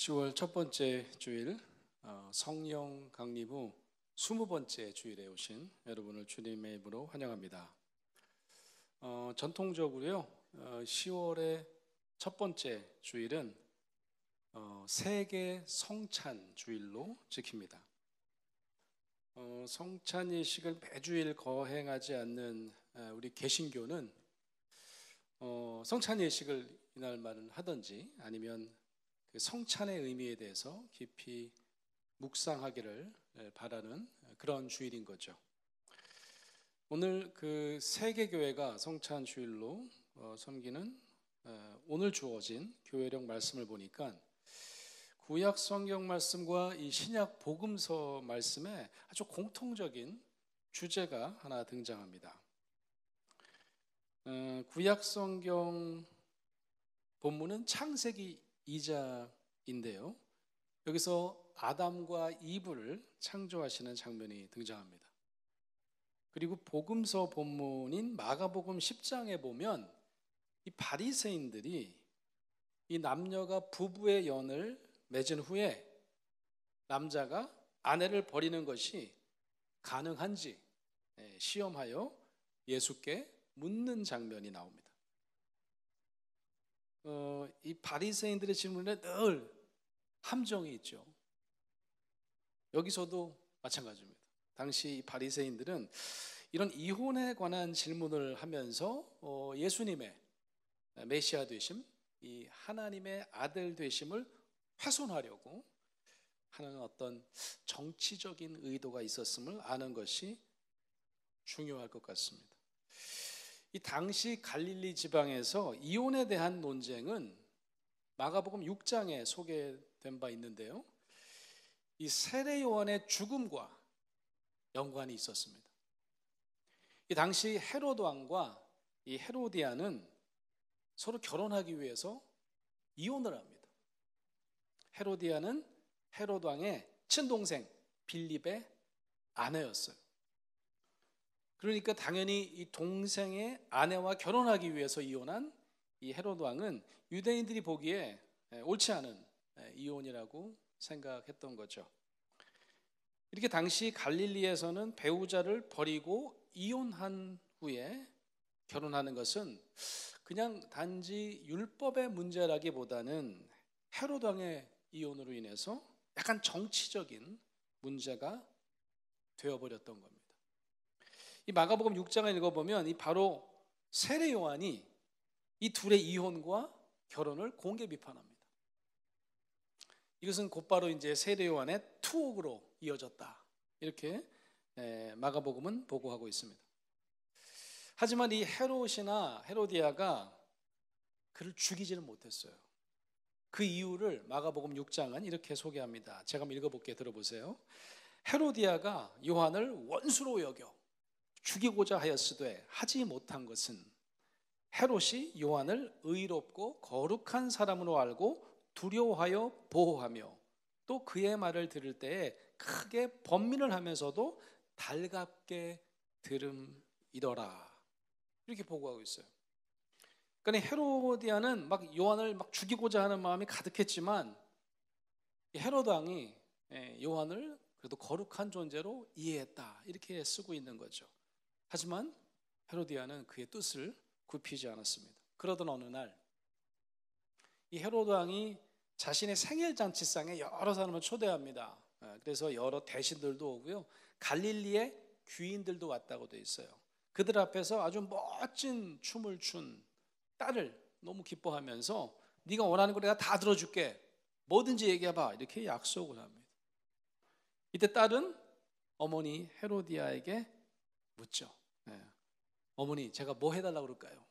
10월 첫 번째 주일 성령 강림 후 20번째 주일에 오신 여러분을 주님의 이름으로 환영합니다. 전통적으로요 10월의 첫 번째 주일은 세계 성찬 주일로 지킵니다. 성찬 예식을 매주일 거행하지 않는 우리 개신교는 성찬 예식을 이날만은 하든지 아니면 그 성찬의 의미에 대해서 깊이 묵상하기를 바라는 그런 주일인 거죠. 오늘 그 세계교회가 성찬 주일로 섬기는 오늘 주어진 교회령 말씀을 보니까 구약 성경 말씀과 이 신약 복음서 말씀에 아주 공통적인 주제가 하나 등장합니다. 구약 성경 본문은 창세기 2장인데요. 여기서 아담과 이브를 창조하시는 장면이 등장합니다. 그리고 복음서 본문인 마가복음 10장에 보면 이 바리새인들이 이 남녀가 부부의 연을 맺은 후에 남자가 아내를 버리는 것이 가능한지 시험하여 예수께 묻는 장면이 나옵니다. 이 바리새인들의 질문에 늘 함정이 있죠. 여기서도 마찬가지입니다. 당시 이 바리새인들은 이런 이혼에 관한 질문을 하면서 예수님의 메시아 되심, 이 하나님의 아들 되심을 훼손하려고 하는 어떤 정치적인 의도가 있었음을 아는 것이 중요할 것 같습니다. 이 당시 갈릴리 지방에서 이혼에 대한 논쟁은 마가복음 6장에 소개된 바 있는데요. 이 세례 요한의 죽음과 연관이 있었습니다. 이 당시 헤롯 왕과 이 헤로디아는 서로 결혼하기 위해서 이혼을 합니다. 헤로디아는 헤롯 왕의 친동생 빌립의 아내였어요. 그러니까 당연히 이 동생의 아내와 결혼하기 위해서 이혼한 이 헤롯 왕은 유대인들이 보기에 옳지 않은 이혼이라고 생각했던 거죠. 이렇게 당시 갈릴리에서는 배우자를 버리고 이혼한 후에 결혼하는 것은 그냥 단지 율법의 문제라기보다는 헤롯 왕의 이혼으로 인해서 약간 정치적인 문제가 되어버렸던 겁니다. 이 마가복음 6장을 읽어보면 이 바로 세례 요한이 이 둘의 이혼과 결혼을 공개 비판합니다. 이것은 곧바로 이제 세례 요한의 투옥으로 이어졌다. 이렇게 마가복음은 보고하고 있습니다. 하지만 이 헤롯이나 헤로디아가 그를 죽이지는 못했어요. 그 이유를 마가복음 6장은 이렇게 소개합니다. 제가 한번 읽어볼게요. 들어보세요. 헤로디아가 요한을 원수로 여겨 죽이고자 하였으되 하지 못한 것은 헤롯이 요한을 의롭고 거룩한 사람으로 알고 두려워하여 보호하며 또 그의 말을 들을 때에 크게 번민을 하면서도 달갑게 들음이더라. 이렇게 보고하고 있어요. 그러니까 헤로디아는 막 요한을 막 죽이고자 하는 마음이 가득했지만 헤롯 왕이 요한을 그래도 거룩한 존재로 이해했다. 이렇게 쓰고 있는 거죠. 하지만 헤로디아는 그의 뜻을 굽히지 않았습니다. 그러던 어느 날 이 헤롯 왕이 자신의 생일 잔치상에 여러 사람을 초대합니다. 그래서 여러 대신들도 오고요. 갈릴리의 귀인들도 왔다고 되어 있어요. 그들 앞에서 아주 멋진 춤을 춘 딸을 너무 기뻐하면서 네가 원하는 거 내가 다 들어줄게. 뭐든지 얘기해봐. 이렇게 약속을 합니다. 이때 딸은 어머니 헤로디아에게 묻죠. 어머니 제가 뭐 해달라고 그럴까요?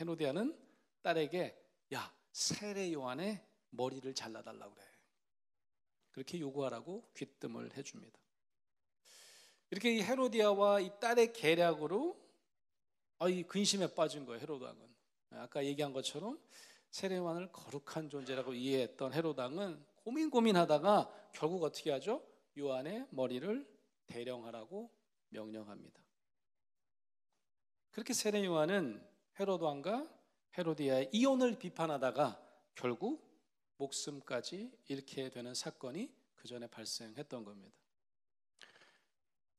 헤로디아는 딸에게 야 세례 요한의 머리를 잘라달라고 그래. 그렇게 요구하라고 귀뜸을 해줍니다. 이렇게 이 헤로디아와 이 딸의 계략으로 이 근심에 빠진 거예요. 헤롯 왕은. 아까 얘기한 것처럼 세례 요한을 거룩한 존재라고 이해했던 헤롯 왕은 고민하다가 결국 어떻게 하죠? 요한의 머리를 대령하라고 명령합니다. 그렇게 세례 요한은 헤롯 왕과 헤로디아의 이혼을 비판하다가 결국 목숨까지 잃게 되는 사건이 그 전에 발생했던 겁니다.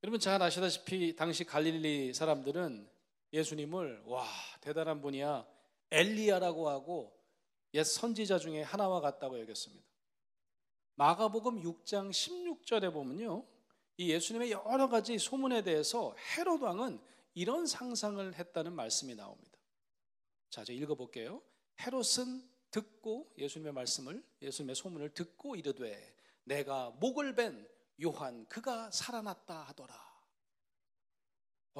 여러분 잘 아시다시피 당시 갈릴리 사람들은 예수님을 와 대단한 분이야 엘리야라고 하고 옛 선지자 중에 하나와 같다고 여겼습니다. 마가복음 6장 16절에 보면요, 이 예수님의 여러 가지 소문에 대해서 헤롯 왕은 이런 상상을 했다는 말씀이 나옵니다. 자, 저 읽어볼게요. 헤롯은 듣고 예수님의 말씀을, 예수님의 소문을 듣고 이르되 내가 목을 벤 요한 그가 살아났다 하더라.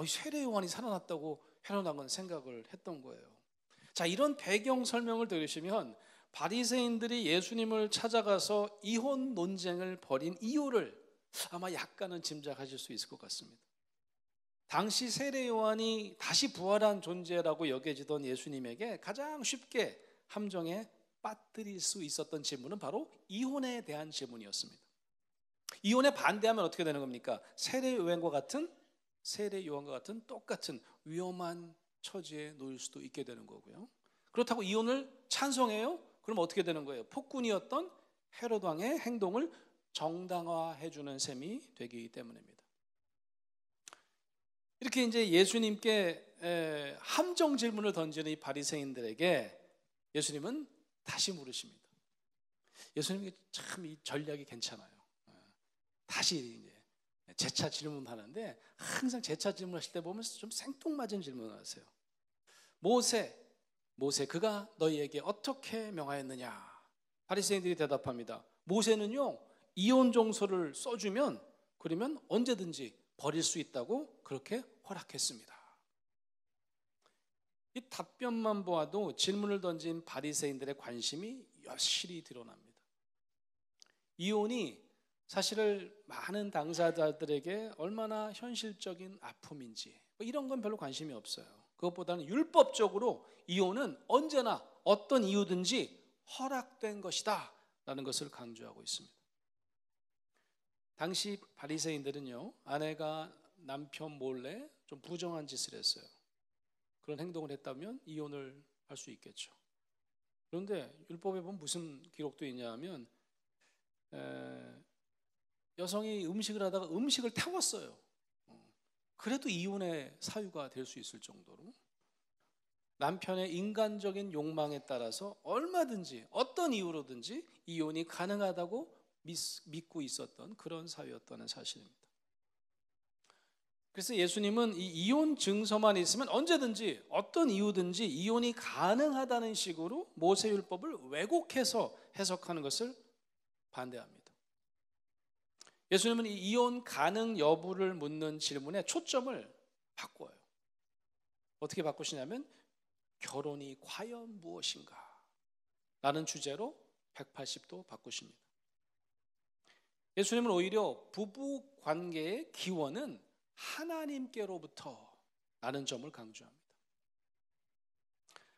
세례 요한이 살아났다고 헤롯 왕은 생각을 했던 거예요. 자, 이런 배경 설명을 들으시면 바리새인들이 예수님을 찾아가서 이혼 논쟁을 벌인 이유를 아마 약간은 짐작하실 수 있을 것 같습니다. 당시 세례 요한이 다시 부활한 존재라고 여겨지던 예수님에게 가장 쉽게 함정에 빠뜨릴 수 있었던 질문은 바로 이혼에 대한 질문이었습니다. 이혼에 반대하면 어떻게 되는 겁니까? 세례 요한과 같은 똑같은 위험한 처지에 놓일 수도 있게 되는 거고요. 그렇다고 이혼을 찬성해요? 그럼 어떻게 되는 거예요? 폭군이었던 헤롯 왕의 행동을 정당화해 주는 셈이 되기 때문입니다. 이렇게 이제 예수님께 함정 질문을 던지는 이 바리새인들에게 예수님은 다시 물으십니다. 예수님이 참 이 전략이 괜찮아요. 다시 이제 재차 질문하는데 항상 재차 질문하실 때 보면 좀 생뚱맞은 질문을 하세요. 모세 그가 너희에게 어떻게 명하였느냐? 바리새인들이 대답합니다. 모세는요 이혼 정서를 써주면 그러면 언제든지 버릴 수 있다고 그렇게 허락했습니다. 이 답변만 보아도 질문을 던진 바리새인들의 관심이 여실히 드러납니다. 이혼이 사실을 많은 당사자들에게 얼마나 현실적인 아픔인지 이런 건 별로 관심이 없어요. 그것보다는 율법적으로 이혼은 언제나 어떤 이유든지 허락된 것이다 라는 것을 강조하고 있습니다. 당시 바리새인들은요 아내가 남편 몰래 좀 부정한 짓을 했어요. 그런 행동을 했다면 이혼을 할 수 있겠죠. 그런데 율법에 보면 무슨 기록도 있냐 하면 여성이 음식을 하다가 음식을 태웠어요. 그래도 이혼의 사유가 될 수 있을 정도로 남편의 인간적인 욕망에 따라서 얼마든지 어떤 이유로든지 이혼이 가능하다고 믿고 있었던 그런 사유였다는 사실입니다. 그래서 예수님은 이 이혼 증서만 있으면 언제든지 어떤 이유든지 이혼이 가능하다는 식으로 모세율법을 왜곡해서 해석하는 것을 반대합니다. 예수님은 이 이혼 가능 여부를 묻는 질문에 초점을 바꿔요. 어떻게 바꾸시냐면 결혼이 과연 무엇인가? 라는 주제로 180도 바꾸십니다. 예수님은 오히려 부부 관계의 기원은 하나님께로부터 라는 점을 강조합니다.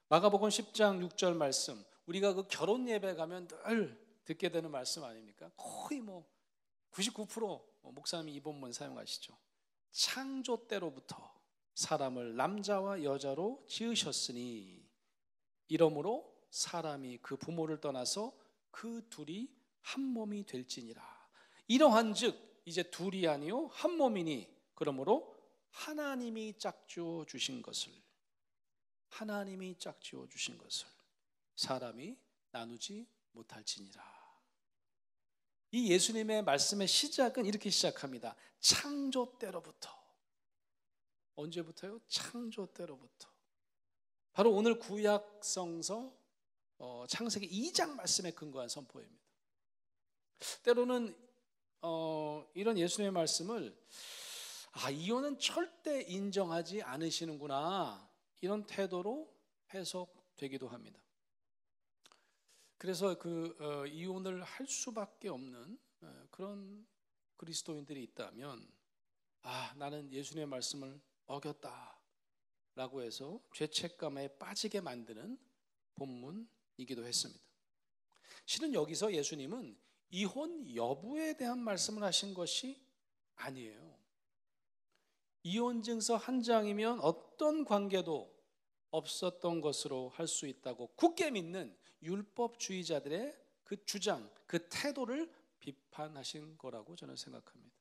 마가복음 10장 6절 말씀, 우리가 그 결혼 예배 가면 늘 듣게 되는 말씀 아닙니까? 거의 99% 목사님이 이 본문 사용하시죠. 창조 때로부터 사람을 남자와 여자로 지으셨으니 이러므로 사람이 그 부모를 떠나서 그 둘이 한 몸이 될지니라. 이러한즉 이제 둘이 아니요 한 몸이니 그러므로 하나님이 짝지어 주신 것을 사람이 나누지 못할지니라. 이 예수님의 말씀의 시작은 이렇게 시작합니다. 창조 때로부터. 언제부터요? 창조 때로부터. 바로 오늘 구약 성서 창세기 2장 말씀에 근거한 선포입니다. 때로는 이런 예수님의 말씀을 이혼은 절대 인정하지 않으시는구나 이런 태도로 해석되기도 합니다. 그래서 이혼을 할 수밖에 없는 그런 그리스도인들이 있다면 나는 예수님의 말씀을 어겼다라고 해서 죄책감에 빠지게 만드는 본문이기도 했습니다. 실은 여기서 예수님은 이혼 여부에 대한 말씀을 하신 것이 아니에요. 이혼 증서 한 장이면 어떤 관계도 없었던 것으로 할 수 있다고 굳게 믿는 율법주의자들의 그 주장, 그 태도를 비판하신 거라고 저는 생각합니다.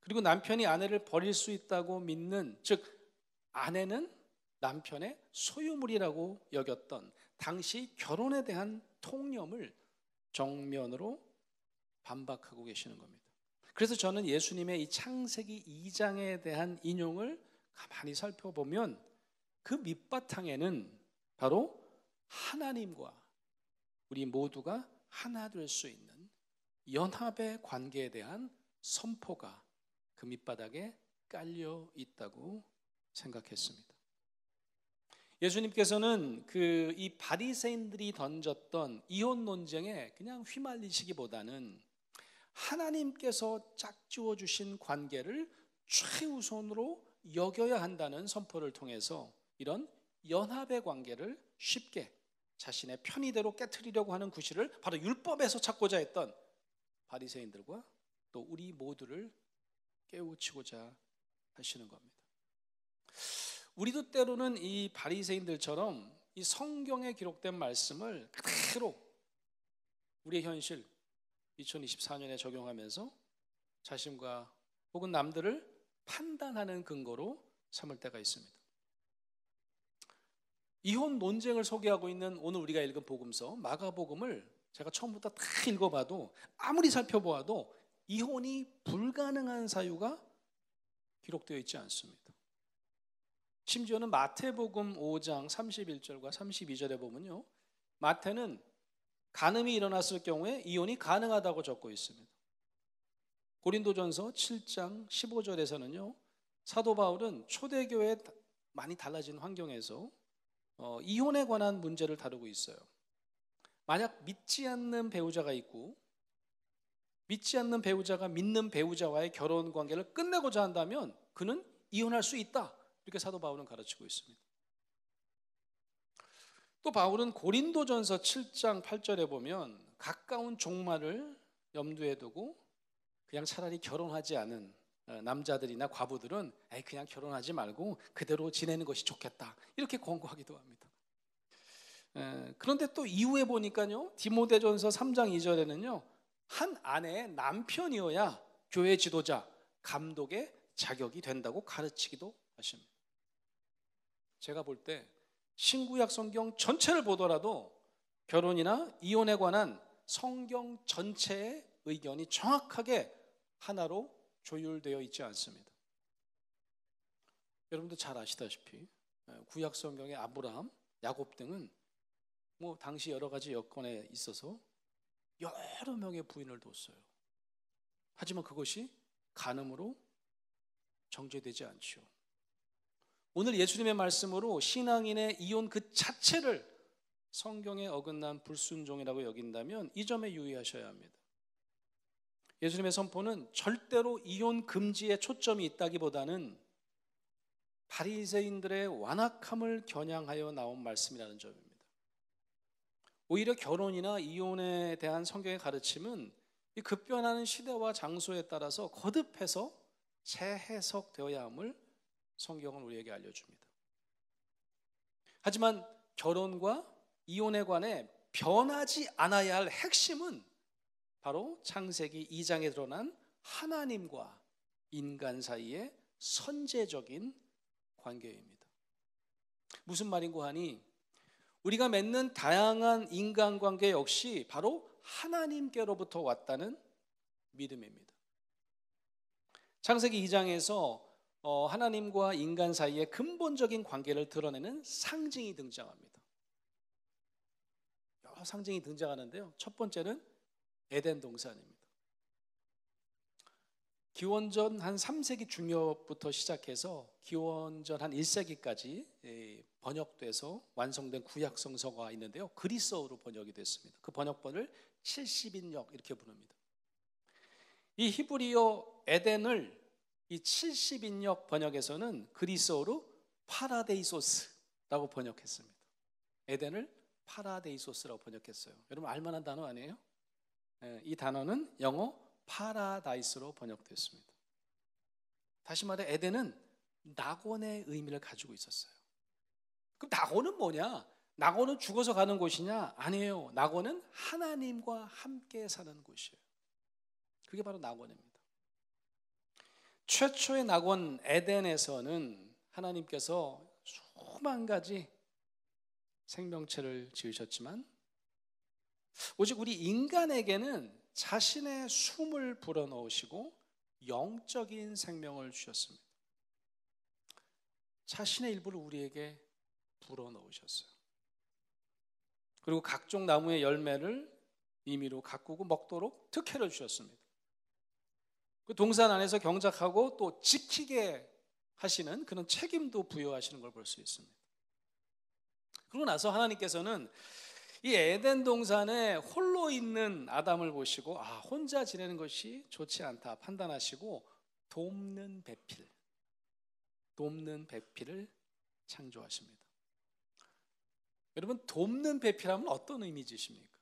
그리고 남편이 아내를 버릴 수 있다고 믿는, 즉 아내는 남편의 소유물이라고 여겼던 당시 결혼에 대한 통념을 정면으로 반박하고 계시는 겁니다. 그래서 저는 예수님의 이 창세기 2장에 대한 인용을 가만히 살펴보면 그 밑바탕에는 바로 하나님과 우리 모두가 하나 될 수 있는 연합의 관계에 대한 선포가 그 밑바닥에 깔려 있다고 생각했습니다. 예수님께서는 이 바리새인들이 던졌던 이혼 논쟁에 그냥 휘말리시기보다는 하나님께서 짝지어 주신 관계를 최우선으로 여겨야 한다는 선포를 통해서 이런 연합의 관계를 쉽게 자신의 편의대로 깨트리려고 하는 구실을 바로 율법에서 찾고자 했던 바리새인들과 또 우리 모두를 깨우치고자 하시는 겁니다. 우리도 때로는 이 바리새인들처럼 이 성경에 기록된 말씀을 그대로 우리의 현실 2024년에 적용하면서 자신과 혹은 남들을 판단하는 근거로 삼을 때가 있습니다. 이혼 논쟁을 소개하고 있는 오늘 우리가 읽은 복음서 마가복음을 제가 처음부터 다 읽어봐도 아무리 살펴보아도 이혼이 불가능한 사유가 기록되어 있지 않습니다. 심지어는 마태복음 5장 31절과 32절에 보면요, 마태는 간음이 일어났을 경우에 이혼이 가능하다고 적고 있습니다. 고린도전서 7장 15절에서는요, 사도 바울은 초대교회 많이 달라진 환경에서 이혼에 관한 문제를 다루고 있어요. 만약 믿지 않는 배우자가 있고 믿지 않는 배우자가 믿는 배우자와의 결혼 관계를 끝내고자 한다면 그는 이혼할 수 있다, 이렇게 사도 바울은 가르치고 있습니다. 또 바울은 고린도전서 7장 8절에 보면 가까운 종말을 염두에 두고 그냥 차라리 결혼하지 않은 남자들이나 과부들은 그냥 결혼하지 말고 그대로 지내는 것이 좋겠다, 이렇게 권고하기도 합니다. 그런데 또 이후에 보니까요, 디모데전서 3장 2절에는요 한 아내의 남편이어야 교회 지도자, 감독의 자격이 된다고 가르치기도 하십니다. 제가 볼 때 신구약 성경 전체를 보더라도 결혼이나 이혼에 관한 성경 전체의 의견이 정확하게 하나로 조율되어 있지 않습니다. 여러분도 잘 아시다시피 구약 성경의 아브라함, 야곱 등은 당시 여러 가지 여건에 있어서 여러 명의 부인을 뒀어요. 하지만 그것이 간음으로 정죄되지 않죠. 오늘 예수님의 말씀으로 신앙인의 이혼 그 자체를 성경에 어긋난 불순종이라고 여긴다면 이 점에 유의하셔야 합니다. 예수님의 선포는 절대로 이혼 금지에 초점이 있다기보다는 바리새인들의 완악함을 겨냥하여 나온 말씀이라는 점입니다. 오히려 결혼이나 이혼에 대한 성경의 가르침은 이 급변하는 시대와 장소에 따라서 거듭해서 재해석되어야 함을 성경은 우리에게 알려줍니다. 하지만 결혼과 이혼에 관해 변하지 않아야 할 핵심은 바로 창세기 2장에 드러난 하나님과 인간 사이의 선제적인 관계입니다. 무슨 말인고 하니 우리가 맺는 다양한 인간관계 역시 바로 하나님께로부터 왔다는 믿음입니다. 창세기 2장에서 하나님과 인간 사이의 근본적인 관계를 드러내는 상징이 등장합니다. 여러 상징이 등장하는데요, 첫 번째는 에덴 동산입니다. 기원전 한 3세기 중엽부터 시작해서 기원전 한 1세기까지 번역돼서 완성된 구약 성서가 있는데요, 그리스어로 번역이 됐습니다. 그 번역본을 70인역 이렇게 부릅니다. 이 히브리어 에덴을 이 70인역 번역에서는 그리스어로 파라데이소스라고 번역했습니다. 에덴을 파라데이소스라고 번역했어요. 여러분 알만한 단어 아니에요? 이 단어는 영어 파라다이스로 번역됐습니다. 다시 말해 에덴은 낙원의 의미를 가지고 있었어요. 그럼 낙원은 뭐냐? 낙원은 죽어서 가는 곳이냐? 아니에요. 낙원은 하나님과 함께 사는 곳이에요. 그게 바로 낙원입니다. 최초의 낙원 에덴에서는 하나님께서 수만 가지 생명체를 지으셨지만 오직 우리 인간에게는 자신의 숨을 불어넣으시고 영적인 생명을 주셨습니다. 자신의 일부를 우리에게 불어넣으셨어요. 그리고 각종 나무의 열매를 임의로 가꾸고 먹도록 특혜를 주셨습니다. 그 동산 안에서 경작하고 또 지키게 하시는 그런 책임도 부여하시는 걸 볼 수 있습니다. 그러고 나서 하나님께서는 이 에덴 동산에 홀로 있는 아담을 보시고 혼자 지내는 것이 좋지 않다 판단하시고 돕는 배필을 창조하십니다. 여러분, 돕는 배필하면 어떤 이미지십니까?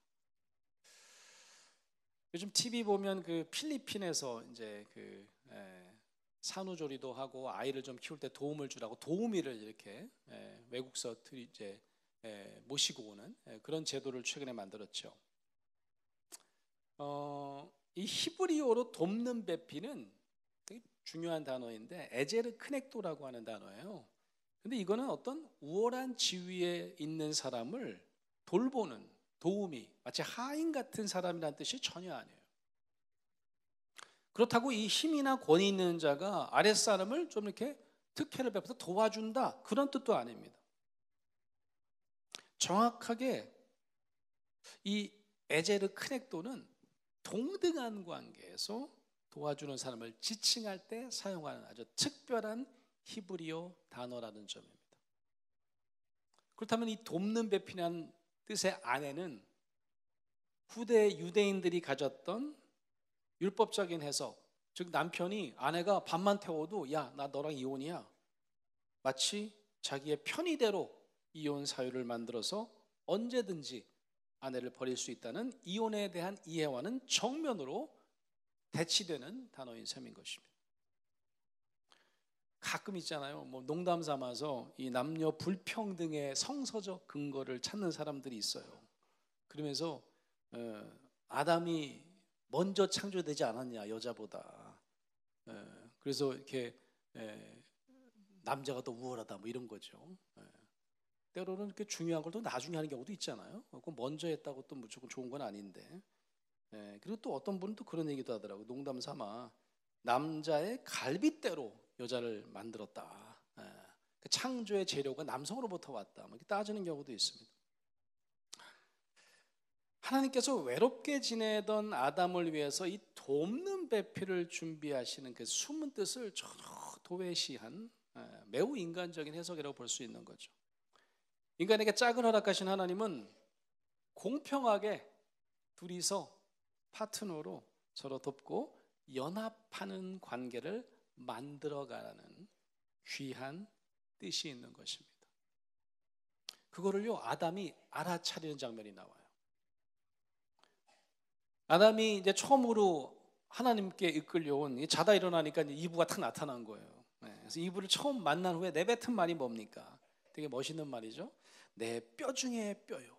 요즘 TV 보면 그 필리핀에서 이제 산후조리도 하고 아이를 좀 키울 때 도움을 주라고 도우미를 이렇게 외국서 이제 모시고 오는 그런 제도를 최근에 만들었죠. 이 히브리어로 돕는 배필은 되게 중요한 단어인데 에제르 크넥도라고 하는 단어예요. 근데 이거는 어떤 우월한 지위에 있는 사람을 돌보는 도우미, 마치 하인 같은 사람이라는 뜻이 전혀 아니에요. 그렇다고 이 힘이나 권위 있는 자가 아랫사람을 좀 이렇게 특혜를 베풀어서 도와준다, 그런 뜻도 아닙니다. 정확하게 이 에제르 크넥도는 동등한 관계에서 도와주는 사람을 지칭할 때 사용하는 아주 특별한 히브리어 단어라는 점입니다. 그렇다면 이 돕는 배필이라는 뜻의 안에는 후대 유대인들이 가졌던 율법적인 해석, 즉 남편이 아내가 밥만 태워도 야, 나 너랑 이혼이야, 마치 자기의 편의대로 이혼 사유를 만들어서 언제든지 아내를 버릴 수 있다는 이혼에 대한 이해와는 정면으로 대치되는 단어인 셈인 것입니다. 가끔 있잖아요. 뭐 농담 삼아서 이 남녀 불평등의 성서적 근거를 찾는 사람들이 있어요. 그러면서 아담이 먼저 창조되지 않았냐, 여자보다. 그래서 이렇게 남자가 더 우월하다, 뭐 이런 거죠. 때로는 이렇게 중요한 걸 또 나중에 하는 경우도 있잖아요. 그거 먼저 했다고 또 무조건 좋은 건 아닌데. 그리고 또 어떤 분은 또 그런 얘기도 하더라고요. 농담 삼아 남자의 갈빗대로 여자를 만들었다. 그 창조의 재료가 남성으로부터 왔다, 뭐 이렇게 따지는 경우도 있습니다. 하나님께서 외롭게 지내던 아담을 위해서 이 돕는 배필을 준비하시는 그 숨은 뜻을 전혀 도외시한 매우 인간적인 해석이라고 볼 수 있는 거죠. 인간에게 짝을 허락하신 하나님은 공평하게 둘이서 파트너로 서로 돕고 연합하는 관계를 만들어가는 귀한 뜻이 있는 것입니다. 그거를요, 아담이 알아차리는 장면이 나와요. 아담이 이제 처음으로 하나님께 이끌려온, 자다 일어나니까 이브가 탁 나타난 거예요. 그래서 이브를 처음 만난 후에 내뱉은 말이 뭡니까? 되게 멋있는 말이죠. 내 뼈 중에 뼈요,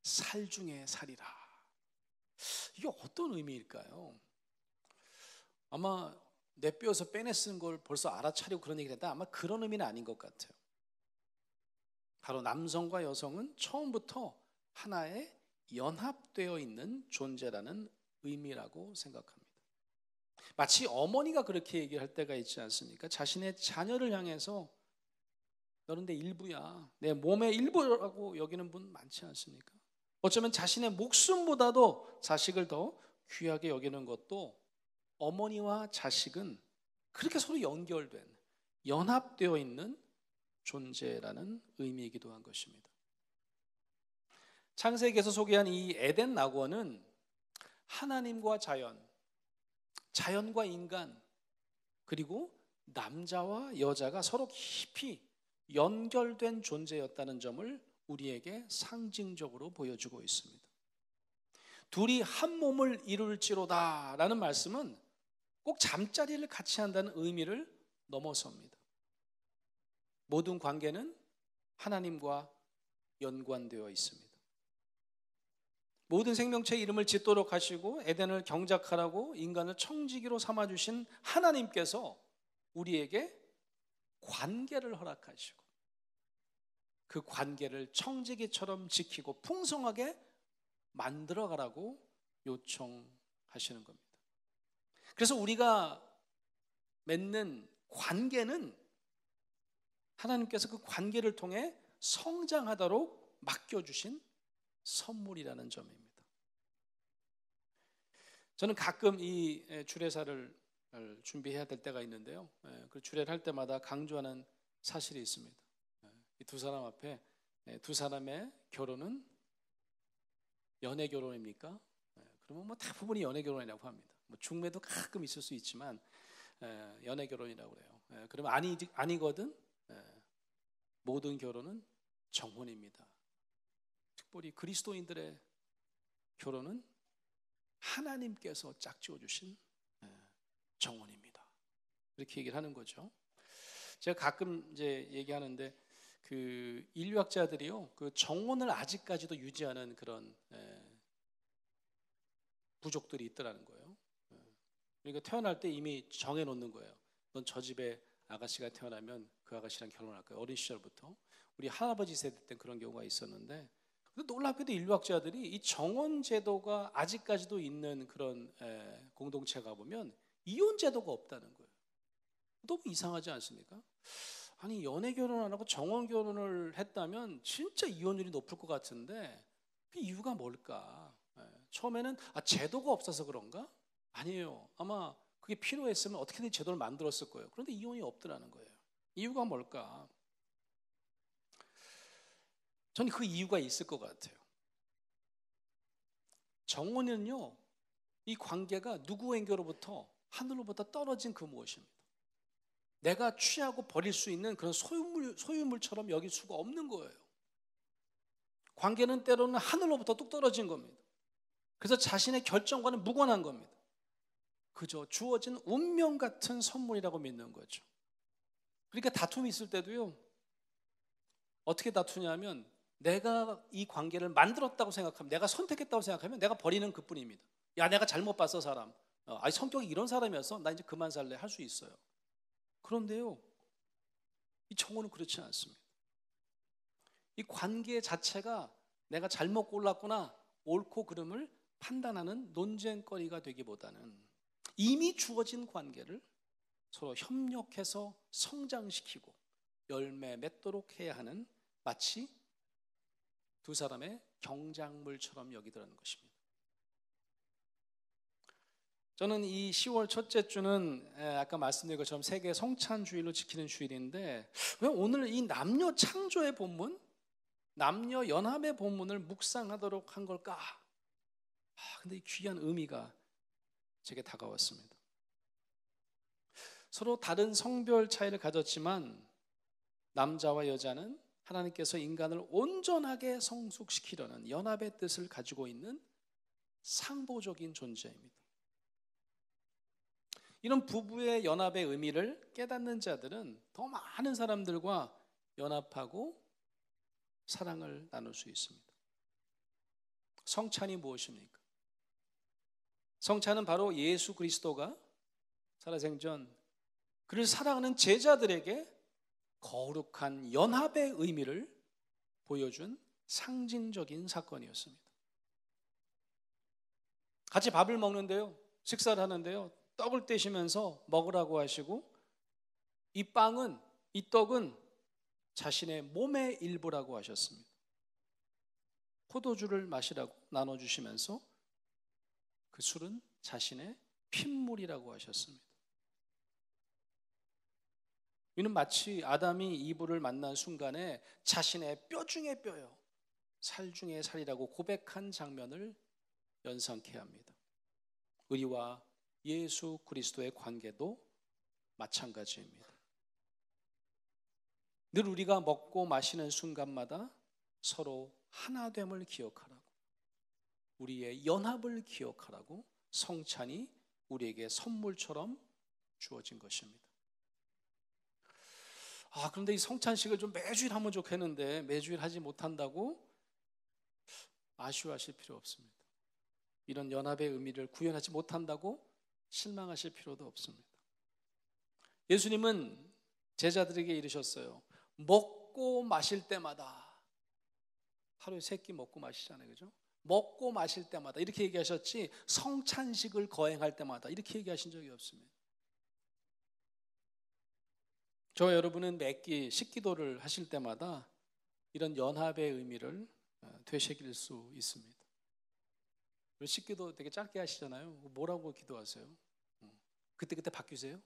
살 중에 살이라. 이게 어떤 의미일까요? 아마 내 뼈에서 빼내쓴 걸 벌써 알아차리고 그런 얘기를 했다. 아마 그런 의미는 아닌 것 같아요. 바로 남성과 여성은 처음부터 하나의 연합되어 있는 존재라는 의미라고 생각합니다. 마치 어머니가 그렇게 얘기할 때가 있지 않습니까? 자신의 자녀를 향해서 너는 내 일부야, 내 몸의 일부라고 여기는 분 많지 않습니까? 어쩌면 자신의 목숨보다도 자식을 더 귀하게 여기는 것도 어머니와 자식은 그렇게 서로 연결된, 연합되어 있는 존재라는 의미이기도 한 것입니다. 창세기에서 소개한 이 에덴 낙원은 하나님과 자연과 인간, 그리고 남자와 여자가 서로 깊이 연결된 존재였다는 점을 우리에게 상징적으로 보여주고 있습니다. 둘이 한 몸을 이룰지로다 라는 말씀은 꼭 잠자리를 같이 한다는 의미를 넘어섭니다. 모든 관계는 하나님과 연관되어 있습니다. 모든 생명체의 이름을 짓도록 하시고 에덴을 경작하라고 인간을 청지기로 삼아주신 하나님께서 우리에게 관계를 허락하시고 그 관계를 청지기처럼 지키고 풍성하게 만들어가라고 요청하시는 겁니다. 그래서 우리가 맺는 관계는 하나님께서 그 관계를 통해 성장하도록 맡겨주신 선물이라는 점입니다. 저는 가끔 이 주례사를 준비해야 될 때가 있는데요. 그 주례를 할 때마다 강조하는 사실이 있습니다. 이 두 사람 앞에 두 사람의 결혼은 연애 결혼입니까? 그러면 뭐 대부분이 연애 결혼이라고 합니다. 뭐 중매도 가끔 있을 수 있지만 연애 결혼이라고 그래요. 그러면 아니거든. 모든 결혼은 정혼입니다. 특별히 그리스도인들의 결혼은 하나님께서 짝지어 주신 정혼입니다. 이렇게 얘기를 하는 거죠. 제가 가끔 이제 얘기하는데 그 인류학자들이요, 그 정혼을 아직까지도 유지하는 그런 부족들이 있더라는 거예요. 그러니까 태어날 때 이미 정해 놓는 거예요. 넌 저 집에 아가씨가 태어나면 그 아가씨랑 결혼할 거야. 어린 시절부터. 우리 할아버지 세대 때 그런 경우가 있었는데, 놀랍게도 인류학자들이 이 정혼 제도가 아직까지도 있는 그런 공동체 가보면 이혼 제도가 없다는 거예요. 너무 이상하지 않습니까? 아니, 연애 결혼 안 하고 정혼 결혼을 했다면 진짜 이혼율이 높을 것 같은데 그 이유가 뭘까? 처음에는 제도가 없어서 그런가? 아니에요. 아마 그게 필요했으면 어떻게든 제도를 만들었을 거예요. 그런데 이혼이 없더라는 거예요. 이유가 뭘까? 저는 그 이유가 있을 것 같아요. 정혼은요, 이 관계가 누구에게로부터 하늘로부터 떨어진 그 무엇입니다. 내가 취하고 버릴 수 있는 그런 소유물처럼 여길 수가 없는 거예요. 관계는 때로는 하늘로부터 뚝 떨어진 겁니다. 그래서 자신의 결정과는 무관한 겁니다. 그저 주어진 운명 같은 선물이라고 믿는 거죠. 그러니까 다툼이 있을 때도요, 어떻게 다투냐면 내가 이 관계를 만들었다고 생각하면, 내가 선택했다고 생각하면 내가 버리는 그뿐입니다. 야, 내가 잘못 봤어 사람. 성격이 이런 사람이어서 나 이제 그만 살래 할 수 있어요. 그런데요, 이 정혼은 그렇지 않습니다. 이 관계 자체가 내가 잘못 골랐구나, 옳고 그름을 판단하는 논쟁거리가 되기보다는 이미 주어진 관계를 서로 협력해서 성장시키고 열매 맺도록 해야 하는, 마치 두 사람의 경작물처럼 여기더라는 것입니다. 저는 이 10월 첫째 주는 아까 말씀드린 것처럼 세계 성찬주일로 지키는 주일인데, 왜 오늘 이 남녀 창조의 본문, 남녀 연합의 본문을 묵상하도록 한 걸까? 근데 이 귀한 의미가 제게 다가왔습니다. 서로 다른 성별 차이를 가졌지만 남자와 여자는 하나님께서 인간을 온전하게 성숙시키려는 연합의 뜻을 가지고 있는 상보적인 존재입니다. 이런 부부의 연합의 의미를 깨닫는 자들은 더 많은 사람들과 연합하고 사랑을 나눌 수 있습니다. 성찬이 무엇입니까? 성찬은 바로 예수 그리스도가 살아생전 그를 사랑하는 제자들에게 거룩한 연합의 의미를 보여준 상징적인 사건이었습니다. 같이 밥을 먹는데요, 식사를 하는데요, 떡을 떼시면서 먹으라고 하시고, 이 빵은, 이 떡은 자신의 몸의 일부라고 하셨습니다. 포도주를 마시라고 나눠주시면서 그 술은 자신의 핏물이라고 하셨습니다. 이는 마치 아담이 이브를 만난 순간에 자신의 뼈 중에 뼈요, 살 중에 살이라고 고백한 장면을 연상케 합니다. 우리와 예수 그리스도의 관계도 마찬가지입니다. 늘 우리가 먹고 마시는 순간마다 서로 하나됨을 기억하라고, 우리의 연합을 기억하라고 성찬이 우리에게 선물처럼 주어진 것입니다. 그런데 이 성찬식을 좀 매주일 하면 좋겠는데 매주일 하지 못한다고 아쉬워하실 필요 없습니다. 이런 연합의 의미를 구현하지 못한다고 실망하실 필요도 없습니다. 예수님은 제자들에게 이르셨어요. 먹고 마실 때마다, 하루에 3끼 먹고 마시잖아요, 그죠? 먹고 마실 때마다 이렇게 얘기하셨지, 성찬식을 거행할 때마다 이렇게 얘기하신 적이 없습니다. 저와 여러분은 매끼 식기도를 하실 때마다 이런 연합의 의미를 되새길 수 있습니다. 식기도 되게 짧게 하시잖아요. 뭐라고 기도하세요? 그때그때 바뀌세요?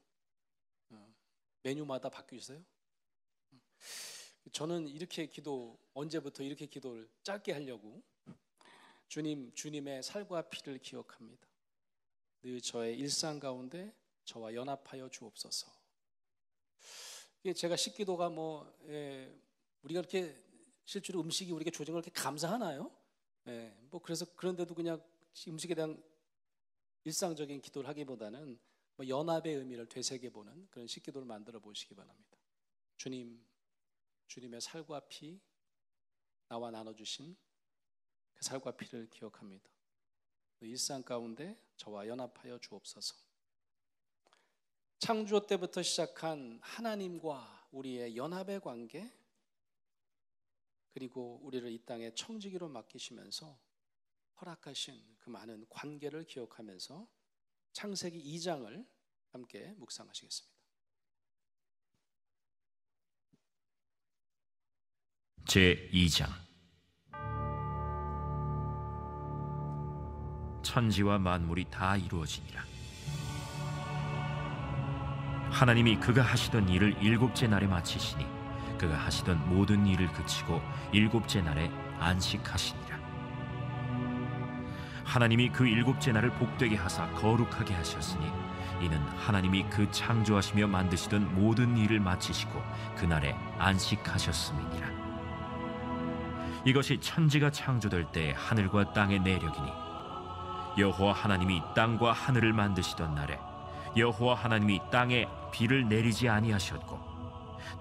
메뉴마다 바뀌세요? 저는 이렇게 언제부터 이렇게 기도를 짧게 하려고, 주님의 살과 피를 기억합니다. 늘 저의 일상 가운데 저와 연합하여 주옵소서. 제가 식기도가 우리가 이렇게 실제로 음식이 우리에게 조정을 그렇게 감사하나요? 그래서 그런데도 그냥 음식에 대한 일상적인 기도를 하기보다는 연합의 의미를 되새겨보는 그런 식기도를 만들어 보시기 바랍니다. 주님의 살과 피, 나와 나눠주신 그 살과 피를 기억합니다. 일상 가운데 저와 연합하여 주옵소서. 창조 때부터 시작한 하나님과 우리의 연합의 관계, 그리고 우리를 이 땅에 청지기로 맡기시면서 허락하신 그 많은 관계를 기억하면서 창세기 2장을 함께 묵상하시겠습니다. 제2장. 천지와 만물이 다 이루어지니라. 하나님이 그가 하시던 일을 7째 날에 마치시니 그가 하시던 모든 일을 그치고 7째 날에 안식하시니라. 하나님이 그 7째 날을 복되게 하사 거룩하게 하셨으니 이는 하나님이 그 창조하시며 만드시던 모든 일을 마치시고 그날에 안식하셨음이니라. 이것이 천지가 창조될 때 하늘과 땅의 내력이니 여호와 하나님이 땅과 하늘을 만드시던 날에 여호와 하나님이 땅에 비를 내리지 아니하셨고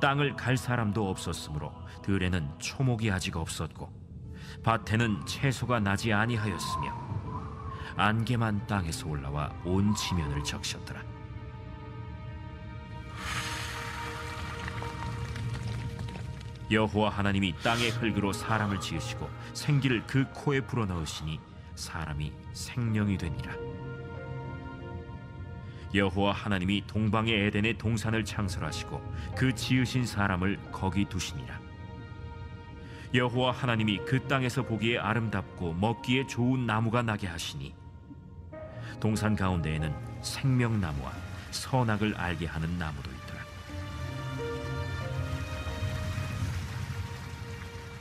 땅을 갈 사람도 없었으므로 들에는 초목이 아직 없었고 밭에는 채소가 나지 아니하였으며 안개만 땅에서 올라와 온 지면을 적셨더라. 여호와 하나님이 땅의 흙으로 사람을 지으시고 생기를 그 코에 불어넣으시니 사람이 생명이 되니라. 여호와 하나님이 동방의 에덴의 동산을 창설하시고 그 지으신 사람을 거기 두시니라. 여호와 하나님이 그 땅에서 보기에 아름답고 먹기에 좋은 나무가 나게 하시니 동산 가운데에는 생명나무와 선악을 알게 하는 나무도 있더라.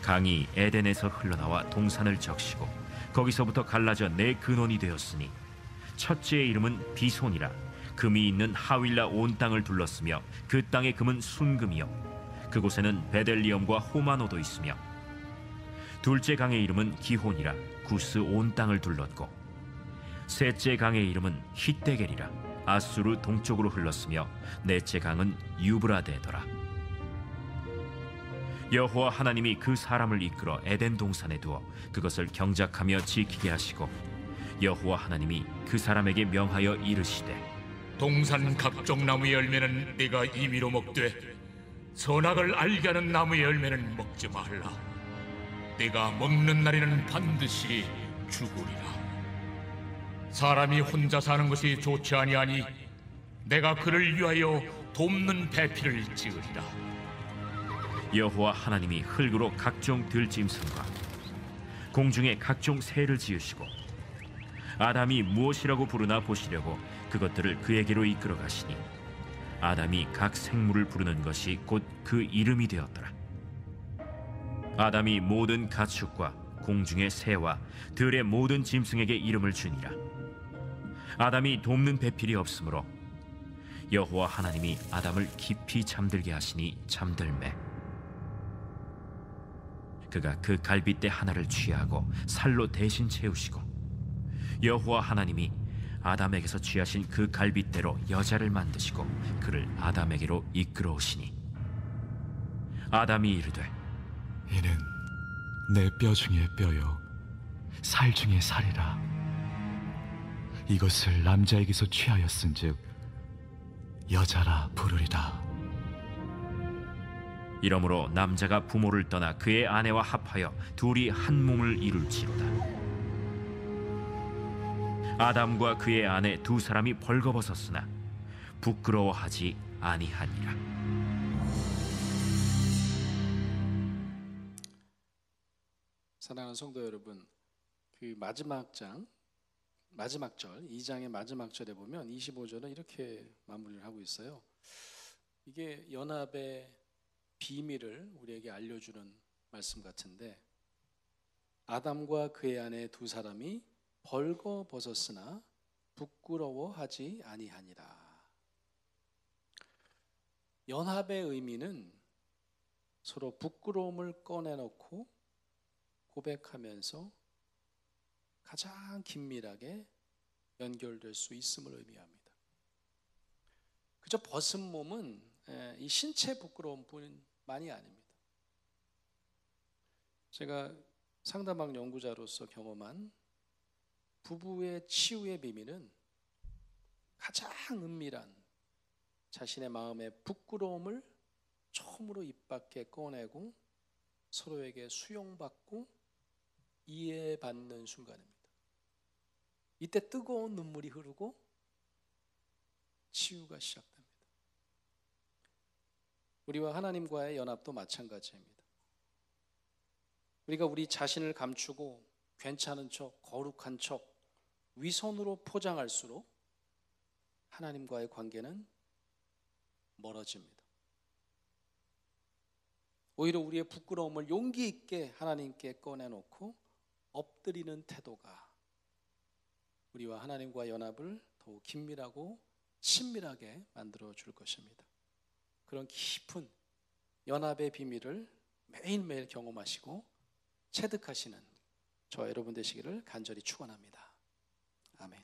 강이 에덴에서 흘러나와 동산을 적시고 거기서부터 갈라져 4근원이 되었으니 첫째의 이름은 비손이라. 금이 있는 하윌라 온 땅을 둘렀으며 그 땅의 금은 순금이요 그곳에는 베델리엄과 호마노도 있으며 둘째 강의 이름은 기혼이라. 구스 온 땅을 둘렀고 셋째 강의 이름은 히데겔이라. 아수르 동쪽으로 흘렀으며 넷째 강은 유브라데더라. 여호와 하나님이 그 사람을 이끌어 에덴 동산에 두어 그것을 경작하며 지키게 하시고 여호와 하나님이 그 사람에게 명하여 이르시되 동산 각종 나무의 열매는 네가 임의로 먹되 선악을 알게 하는 나무의 열매는 먹지 말라. 네가 먹는 날에는 반드시 죽으리라. 사람이 혼자 사는 것이 좋지 아니하니 내가 그를 위하여 돕는 배필을 지으리라. 여호와 하나님이 흙으로 각종 들짐승과 공중에 각종 새를 지으시고 아담이 무엇이라고 부르나 보시려고 그것들을 그에게로 이끌어 가시니 아담이 각 생물을 부르는 것이 곧 그 이름이 되었더라. 아담이 모든 가축과 공중의 새와 들의 모든 짐승에게 이름을 주니라. 아담이 돕는 배필이 없으므로 여호와 하나님이 아담을 깊이 잠들게 하시니 잠들매 그가 그 갈빗대 하나를 취하고 살로 대신 채우시고 여호와 하나님이 아담에게서 취하신 그 갈빗대로 여자를 만드시고 그를 아담에게로 이끌어오시니 아담이 이르되 이는 내 뼈 중에 뼈요 살 중에 살이라. 이것을 남자에게서 취하였은즉 여자라 부르리다. 이러므로 남자가 부모를 떠나 그의 아내와 합하여 둘이 한 몸을 이룰지로다. 아담과 그의 아내 두 사람이 벌거벗었으나 부끄러워하지 아니하니라. 사랑하는 성도 여러분, 그 마지막 절 2장의 마지막 절에 보면 25절은 이렇게 마무리를 하고 있어요. 이게 연합의 비밀을 우리에게 알려주는 말씀 같은데, 아담과 그의 아내 두 사람이 벌거벗었으나 부끄러워하지 아니하니라. 연합의 의미는 서로 부끄러움을 꺼내놓고 고백하면서 가장 긴밀하게 연결될 수 있음을 의미합니다. 그저 벗은 몸은 이 신체 부끄러움뿐만이 아닙니다. 제가 상담학 연구자로서 경험한 부부의 치유의 비밀은 가장 은밀한 자신의 마음의 부끄러움을 처음으로 입 밖에 꺼내고 서로에게 수용받고 이해받는 순간입니다. 이때 뜨거운 눈물이 흐르고 치유가 시작됩니다. 우리와 하나님과의 연합도 마찬가지입니다. 우리가 우리 자신을 감추고 괜찮은 척, 거룩한 척, 위선으로 포장할수록 하나님과의 관계는 멀어집니다. 오히려 우리의 부끄러움을 용기 있게 하나님께 꺼내놓고 엎드리는 태도가 우리와 하나님과 연합을 더욱 긴밀하고 친밀하게 만들어 줄 것입니다. 그런 깊은 연합의 비밀을 매일매일 경험하시고 체득하시는 저와 여러분 되시기를 간절히 축원합니다. 아멘.